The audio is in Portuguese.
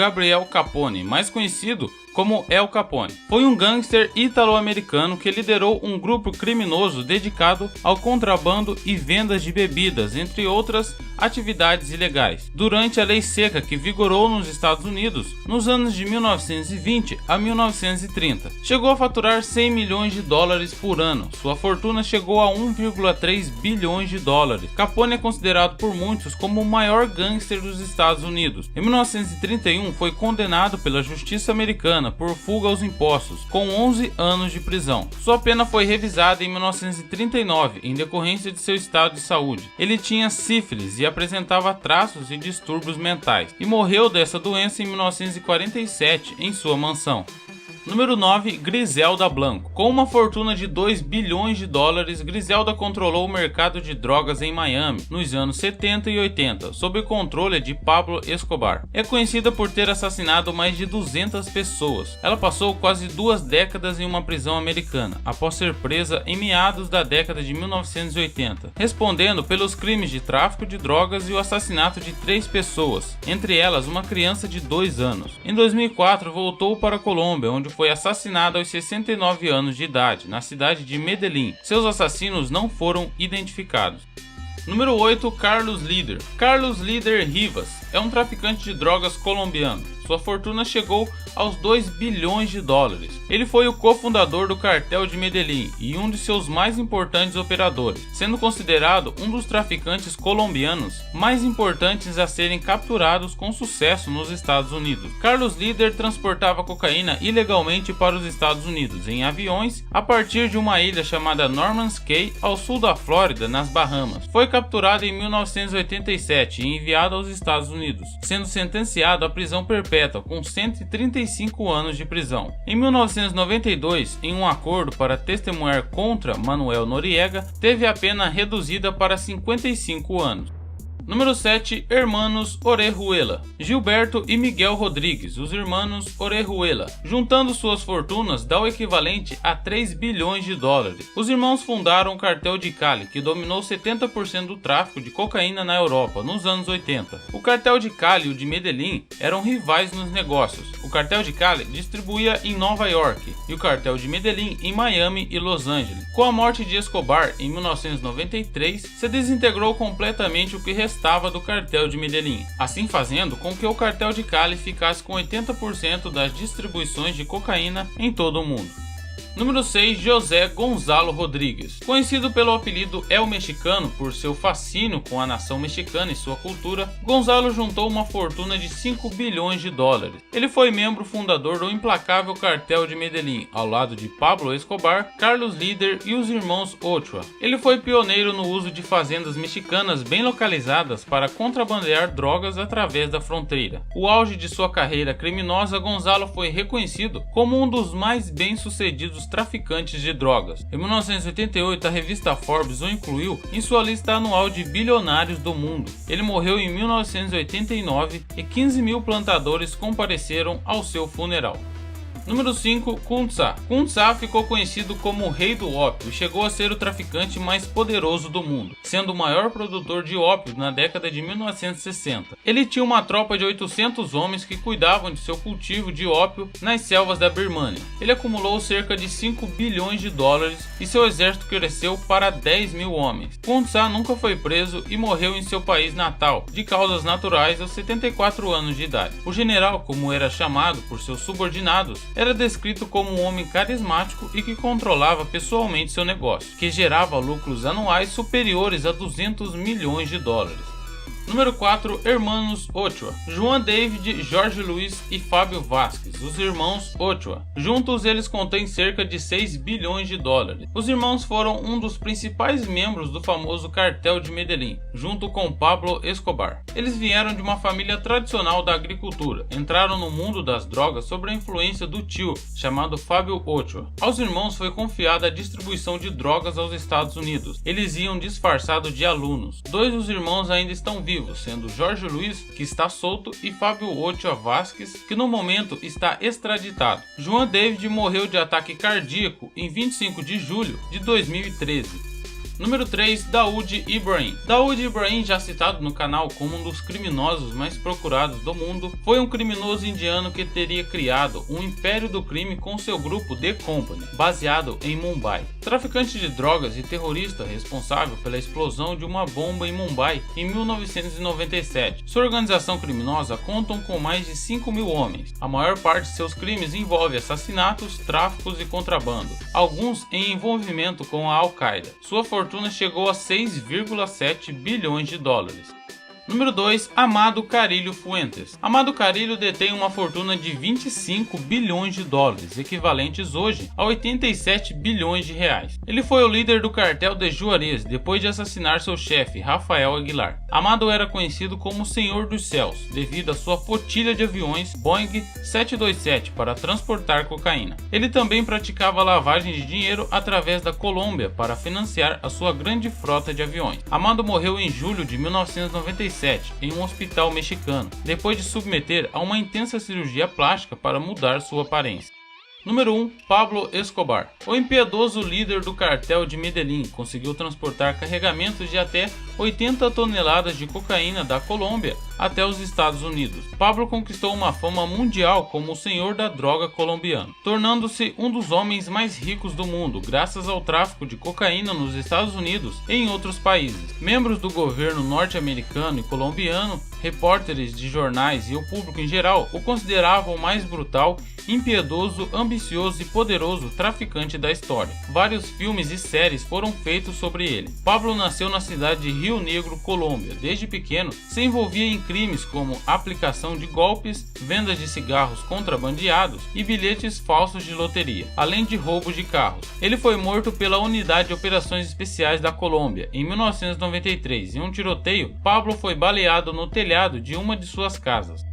Gabriel Capone, mais conhecido como El Capone. Foi um gangster ítalo-americano que liderou um grupo criminoso dedicado ao contrabando e vendas de bebidas, entre outras atividades ilegais, durante a lei seca que vigorou nos Estados Unidos nos anos de 1920 a 1930. Chegou a faturar 100 milhões de dólares por ano. Sua fortuna chegou a 1,3 bilhões de dólares. Capone é considerado por muitos como o maior gangster dos Estados Unidos. Em 1931 foi condenado pela justiça americana por fuga aos impostos, com 11 anos de prisão. Sua pena foi revisada em 1939 em decorrência de seu estado de saúde. Ele tinha sífilis e apresentava traços e distúrbios mentais, e morreu dessa doença em 1947 em sua mansão. Número 9. Griselda Blanco. Com uma fortuna de 2 bilhões de dólares, Griselda controlou o mercado de drogas em Miami nos anos 70 e 80, sob o controle de Pablo Escobar. É conhecida por ter assassinado mais de 200 pessoas. Ela passou quase 2 décadas em uma prisão americana, após ser presa em meados da década de 1980, respondendo pelos crimes de tráfico de drogas e o assassinato de 3 pessoas, entre elas uma criança de 2 anos. Em 2004, voltou para a Colômbia, onde foi assassinado aos 69 anos de idade, na cidade de Medellín. Seus assassinos não foram identificados. Número 8. Carlos Líder. Carlos Líder Rivas é um traficante de drogas colombiano. Sua fortuna chegou aos 2 bilhões de dólares. Ele foi o cofundador do cartel de Medellín e um de seus mais importantes operadores, sendo considerado um dos traficantes colombianos mais importantes a serem capturados com sucesso nos Estados Unidos. Carlos Líder transportava cocaína ilegalmente para os Estados Unidos em aviões a partir de uma ilha chamada Norman's Cay, ao sul da Flórida, nas Bahamas. Foi capturado em 1987 e enviado aos Estados Unidos, sendo sentenciado à prisão perpétua com 135 anos de prisão. Em 1992, em um acordo para testemunhar contra Manuel Noriega, teve a pena reduzida para 55 anos. Número 7. Hermanos Orejuela. Gilberto e Miguel Rodrigues, os irmãos Orejuela, juntando suas fortunas, dá o equivalente a 3 bilhões de dólares. Os irmãos fundaram o cartel de Cali, que dominou 70% do tráfico de cocaína na Europa nos anos 80. O cartel de Cali e o de Medellín eram rivais nos negócios. O cartel de Cali distribuía em Nova York e o cartel de Medellín em Miami e Los Angeles. Com a morte de Escobar em 1993, se desintegrou completamente o que restava do cartel de Medellín, assim fazendo com que o cartel de Cali ficasse com 80% das distribuições de cocaína em todo o mundo. Número 6. José Gonzalo Rodrigues. Conhecido pelo apelido El Mexicano por seu fascínio com a nação mexicana e sua cultura, Gonzalo juntou uma fortuna de 5 bilhões de dólares. Ele foi membro fundador do implacável cartel de Medellín, ao lado de Pablo Escobar, Carlos Líder e os irmãos Ochoa. Ele foi pioneiro no uso de fazendas mexicanas bem localizadas para contrabandear drogas através da fronteira. O auge de sua carreira criminosa, Gonzalo foi reconhecido como um dos mais bem-sucedidos traficantes de drogas. Em 1988, a revista Forbes o incluiu em sua lista anual de bilionários do mundo. Ele morreu em 1989 e 15 mil plantadores compareceram ao seu funeral. Número 5. Kuntza. Kuntza ficou conhecido como o rei do ópio e chegou a ser o traficante mais poderoso do mundo, sendo o maior produtor de ópio na década de 1960. Ele tinha uma tropa de 800 homens que cuidavam de seu cultivo de ópio nas selvas da Birmânia. Ele acumulou cerca de 5 bilhões de dólares e seu exército cresceu para 10 mil homens. Kuntza nunca foi preso e morreu em seu país natal, de causas naturais, aos 74 anos de idade. O general, como era chamado por seus subordinados, era descrito como um homem carismático e que controlava pessoalmente seu negócio, que gerava lucros anuais superiores a 200 milhões de dólares. Número 4. Hermanos Ochoa. João David, Jorge Luiz e Fábio Vasquez, os irmãos Ochoa. Juntos eles contêm cerca de 6 bilhões de dólares. Os irmãos foram um dos principais membros do famoso cartel de Medellín, junto com Pablo Escobar. Eles vieram de uma família tradicional da agricultura, entraram no mundo das drogas sob a influência do tio, chamado Fábio Ochoa. Aos irmãos foi confiada a distribuição de drogas aos Estados Unidos. Eles iam disfarçados de alunos. 2 dos irmãos ainda estão vivos, sendo Jorge Luiz, que está solto, e Fábio Ochoa Vasquez, que no momento está extraditado. João David morreu de ataque cardíaco em 25 de julho de 2013. Número 3, Daoud Ibrahim. Daoud Ibrahim, já citado no canal como um dos criminosos mais procurados do mundo, foi um criminoso indiano que teria criado um império do crime com seu grupo The Company, baseado em Mumbai. Traficante de drogas e terrorista responsável pela explosão de uma bomba em Mumbai em 1997. Sua organização criminosa conta com mais de 5.000 homens. A maior parte de seus crimes envolve assassinatos, tráficos e contrabando, alguns em envolvimento com a Al-Qaeda. Sua fortuna chegou a 6,7 bilhões de dólares. Número 2, Amado Carrillo Fuentes. Amado Carrillo detém uma fortuna de 25 bilhões de dólares, equivalentes hoje a 87 bilhões de reais. Ele foi o líder do cartel de Juarez depois de assassinar seu chefe, Rafael Aguilar. Amado era conhecido como o Senhor dos Céus, devido à sua flotilha de aviões Boeing 727 para transportar cocaína. Ele também praticava lavagem de dinheiro através da Colômbia para financiar a sua grande frota de aviões. Amado morreu em julho de 1997 em um hospital mexicano, depois de submeter a uma intensa cirurgia plástica para mudar sua aparência. Número 1, Pablo Escobar. O impiedoso líder do cartel de Medellín conseguiu transportar carregamentos de até 80 toneladas de cocaína da Colômbia até os Estados Unidos. Pablo conquistou uma fama mundial como o senhor da droga colombiano, tornando-se um dos homens mais ricos do mundo graças ao tráfico de cocaína nos Estados Unidos e em outros países. Membros do governo norte-americano e colombiano, repórteres de jornais e o público em geral o consideravam o mais brutal, impiedoso, ambicioso e poderoso traficante da história. Vários filmes e séries foram feitos sobre ele. Pablo nasceu na cidade de Rio Negro, Colômbia. Desde pequeno, se envolvia em crimes como aplicação de golpes, vendas de cigarros contrabandeados e bilhetes falsos de loteria, além de roubos de carros. Ele foi morto pela Unidade de Operações Especiais da Colômbia em 1993. Em um tiroteio, Pablo foi baleado no telhado de uma de suas casas.